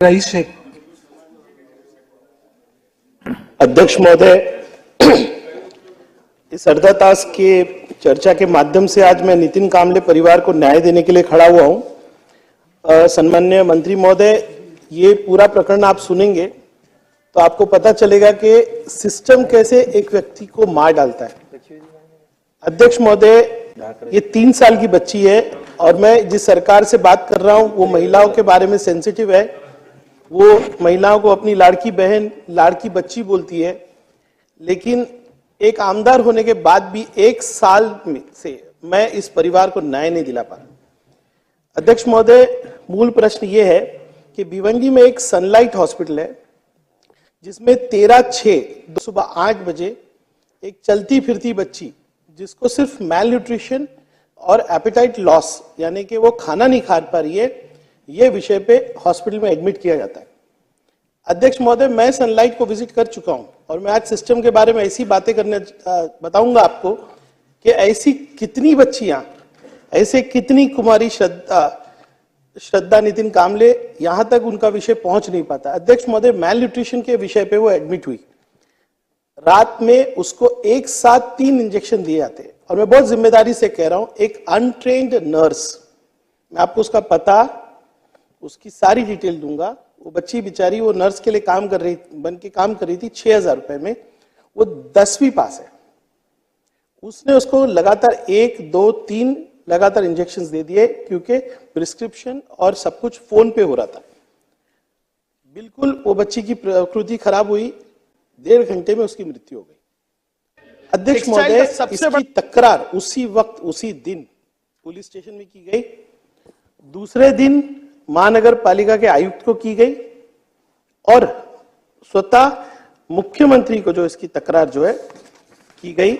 Rice Sheikh. अध्यक्ष महोदय, इस अर्धातास के चर्चा के माध्यम से आज मैं नितिन कामले परिवार को न्याय देने के लिए खड़ा हुआ हूं। सम्माननीय मंत्री महोदय, ये पूरा प्रकरण आप सुनेंगे तो आपको पता चलेगा कि सिस्टम कैसे एक व्यक्ति को मार डालता है। अध्यक्ष महोदय, ये 3 साल की बच्ची है और मैं जिस सरकार से बात कर रहा हूं वो महिलाओं के बारे में सेंसिटिव है। वो महिलाओं को अपनी लाड़की बहन, लाड़की बच्ची बोलती है, लेकिन एक आमदार होने के बाद भी 1 साल में से मैं इस परिवार को न्याय नहीं दिला पा रहा। अध्यक्ष महोदय, मूल प्रश्न ये है कि भिवंडी में एक सनलाइट हॉस्पिटल है जिसमें 13/6 सुबह 8 बजे एक चलती फिरती बच्ची जिसको सिर्फ मैल न्यूट्रिशन और एपेटाइट लॉस यानी कि वो खाना नहीं खा पा रही है, ये विषय पे हॉस्पिटल में एडमिट किया जाता है। अध्यक्ष महोदय, मैं सनलाइट को विजिट कर चुका हूं और मैं आज सिस्टम के बारे में ऐसी बातें करने बताऊंगा आपको कि ऐसी कितनी बच्चियां, ऐसे कितनी कुमारी श्रद्धा नितिन कामले, यहां तक उनका विषय पहुंच नहीं पाता। अध्यक्ष महोदय, मैल न्यूट्रिशन के विषय पे वो एडमिट हुई, रात में उसको एक साथ 3 इंजेक्शन दिए जाते हैं और मैं बहुत जिम्मेदारी से कह रहा हूं, एक अनट्रेन्ड नर्स, मैं आपको उसका पता, उसकी सारी डिटेल दूंगा। वो बच्ची बेचारी वो नर्स के लिए काम कर रही थी 6,000 रुपए में। वो 10वीं पास है। उसने उसको लगातार 1, 2, 3 लगातार इंजेक्शंस दे दिए क्योंकि प्रिस्क्रिप्शन और सब कुछ फोन पे हो रहा था। बिल्कुल वो बच्ची की प्रकृति खराब हुई, 1.5 घंटे में उसकी मृत्यु हो गई। अध्यक्ष महोदय, इसकी तकरार उसी वक्त उसी दिन पुलिस स्टेशन में की गई, दूसरे दिन महानगर पालिका के आयुक्त को की गई और स्वतः मुख्यमंत्री को जो इसकी तकरार जो है की गई,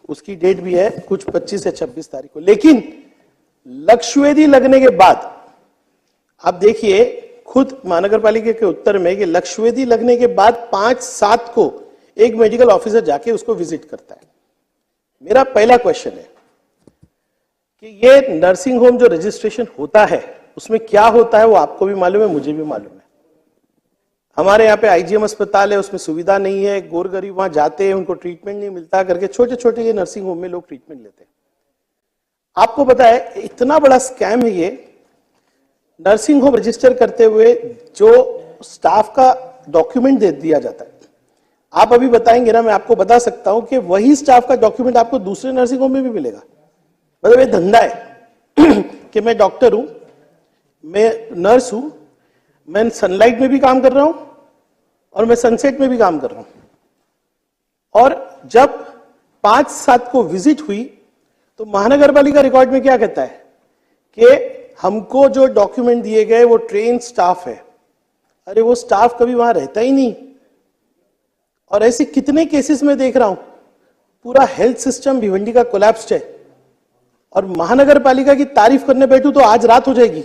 उसकी डेट भी है कुछ 25 या 26 तारीख को। लेकिन लक्षवेदी लगने के बाद आप देखिए खुद महानगर पालिका के उत्तर में कि लक्षवेदी लगने के बाद 5/7 को एक मेडिकल ऑफिसर जाके उसको विजिट करता है। मेरा पहला क्वेश्चन है कि ये नर्सिंग होम जो रजिस्ट्रेशन होता है उसमें क्या होता है, वो आपको भी मालूम है, मुझे भी मालूम है। हमारे यहाँ पे आईजीएम अस्पताल है, उसमें सुविधा नहीं है, गोर गरीब वहां जाते हैं, उनको ट्रीटमेंट नहीं मिलता करके छोटे छोटे ये नर्सिंग होम में लोग ट्रीटमेंट लेते हैं। आपको पता है इतना बड़ा स्कैम है ये। नर्सिंग होम रजिस्टर करते हुए जो स्टाफ का डॉक्यूमेंट दे दिया जाता है, आप अभी बताएंगे ना, मैं आपको बता सकता हूं कि वही स्टाफ का डॉक्यूमेंट आपको दूसरे नर्सिंग होम में भी मिलेगा। मतलब ये धंधा है कि मैं डॉक्टर हूं, मैं नर्स हूं, मैं सनलाइट में भी काम कर रहा हूं और मैं सनसेट में भी काम कर रहा हूं। और जब 5/7 को विजिट हुई तो महानगर पालिका रिकॉर्ड में क्या कहता है कि हमको जो डॉक्यूमेंट दिए गए वो ट्रेन स्टाफ है। अरे वो स्टाफ कभी वहां रहता ही नहीं। और ऐसे कितने केसेस में देख रहा हूं, पूरा हेल्थ सिस्टम भिवंडी का कोलैप्स्ड है और महानगर पालिका की तारीफ करने बैठूं तो आज रात हो जाएगी।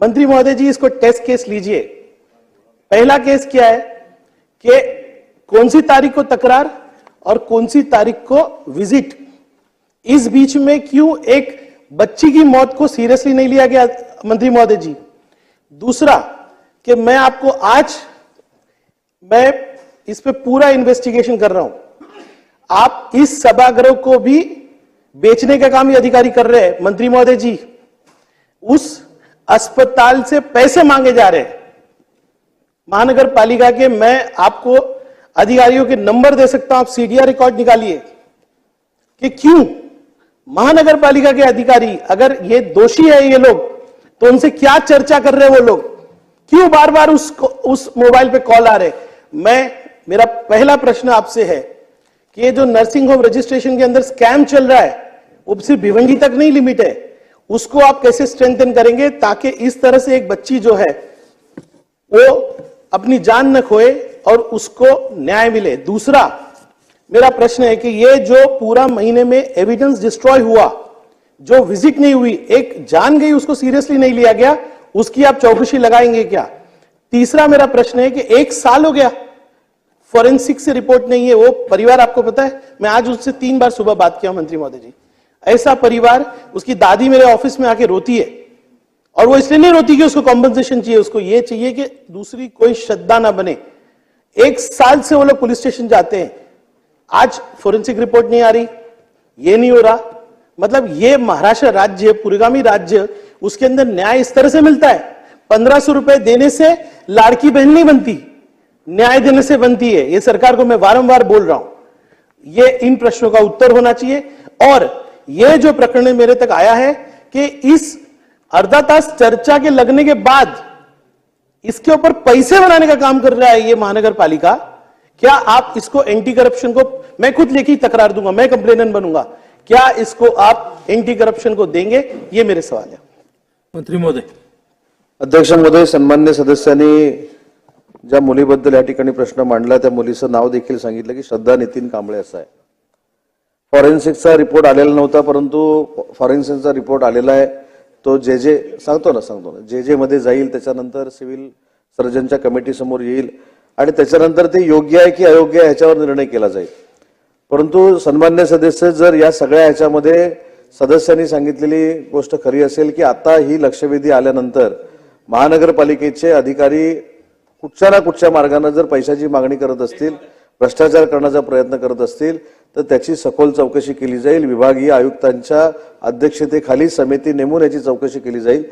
मंत्री महोदय जी, इसको टेस्ट केस लीजिए। पहला केस क्या है कि कौन सी तारीख को तकरार और कौन सी तारीख को विजिट, इस बीच में क्यों एक बच्ची की मौत को सीरियसली नहीं लिया गया मंत्री महोदय जी। दूसरा कि मैं आपको आज मैं इस पे पूरा इन्वेस्टिगेशन कर रहा हूं, आप इस सभागृह को भी बेचने का काम ये अधिकारी कर रहे हैं। मंत्री महोदय जी, उस अस्पताल से पैसे मांगे जा रहे हैं महानगर पालिका के। मैं आपको अधिकारियों के नंबर दे सकता हूं, आप सीडीआर रिकॉर्ड निकालिए कि क्यों महानगर पालिका के अधिकारी, अगर ये दोषी है ये लोग, तो उनसे क्या चर्चा कर रहे हैं वो लोग, क्यों बार बार उस मोबाइल पे कॉल आ रहे। मेरा पहला प्रश्न आपसे है कि ये जो नर्सिंग होम रजिस्ट्रेशन के अंदर स्कैम चल रहा है वो सिर्फ भिवंडी तक नहीं लिमिट है, उसको आप कैसे स्ट्रेंथन करेंगे ताकि इस तरह से एक बच्ची जो है वो अपनी जान न खोए और उसको न्याय मिले। दूसरा मेरा प्रश्न है कि ये जो पूरा महीने में एविडेंस डिस्ट्रॉय हुआ, जो विजिट नहीं हुई, एक जान गई उसको सीरियसली नहीं लिया गया, उसकी आप चौकसी लगाएंगे क्या? तीसरा मेरा प्रश्न है कि 1 साल हो गया, फॉरेंसिक से रिपोर्ट नहीं है। वो परिवार आपको पता है, मैं आज उससे 3 बार सुबह बात किया मंत्री महोदय जी। ऐसा परिवार, उसकी दादी मेरे ऑफिस में आके रोती है और वो इसलिए नहीं रोती कि उसको कॉम्पनसेशन चाहिए, उसको ये चाहिए कि दूसरी कोई श्रद्धा ना बने। 1 साल से वो लोग पुलिस स्टेशन जाते हैं, आज फोरेंसिक रिपोर्ट नहीं आ रही, ये नहीं हो रहा। मतलब ये महाराष्ट्र राज्य, पुरोगामी राज्य, उसके अंदर न्याय इस तरह से मिलता है। 1500 रुपए देने से लाड़की बहन नहीं बनती, न्याय देने से बनती है। ये सरकार को मैं बारंबार बोल रहा हूं, ये इन प्रश्नों का उत्तर होना चाहिए। और ये जो प्रकरण मेरे तक आया है कि इस अर्धा तास चर्चा के लगने के बाद इसके ऊपर पैसे बनाने का काम कर रहा है ये महानगर पालिका, क्या आप इसको एंटी करप्शन को, मैं खुद लेके तकरार दूंगा, मैं कंप्लेनेंट बनूंगा, क्या इसको आप एंटी करप्शन को देंगे? ये मेरे सवाल है। मंत्री महोदय. अध्यक्ष महोदय, सन्मान्य सदस्यांनी ज्या मुलीबद्दल या ठिकाणी प्रश्न मांडला त्या मुलीचं नाव देखील सांगितलं की श्रद्धा नितीन कांबळे असं आहे. फॉरेन्सिकचा रिपोर्ट आलेला नव्हता, परंतु फॉरेन्सिकचा रिपोर्ट आलेला आहे. तो जे सांगतो ना जे मध्ये जाईल, त्याच्यानंतर सिव्हिल सर्जनच्या कमिटी समोर येईल आणि त्याच्यानंतर ते योग्य आहे की अयोग्य आहे ह्याच्यावर निर्णय केला जाईल. परंतु सन्मान्य सदस्य, जर या सगळ्या ह्याच्यामध्ये सदस्यांनी सांगितलेली गोष्ट खरी असेल की आता ही लक्षवेधी आल्यानंतर महानगरपालिकेचे अधिकारी कुठच्या ना कुठच्या मार्गाने जर पैशाची मागणी करत असतील, भ्रष्टाचार करण्याचा प्रयत्न करत असतील, तर त्याची सखोल चौकशी केली जाईल. विभागीय आयुक्तांच्या अध्यक्षतेखाली समिती नेमून याची चौकशी केली जाईल.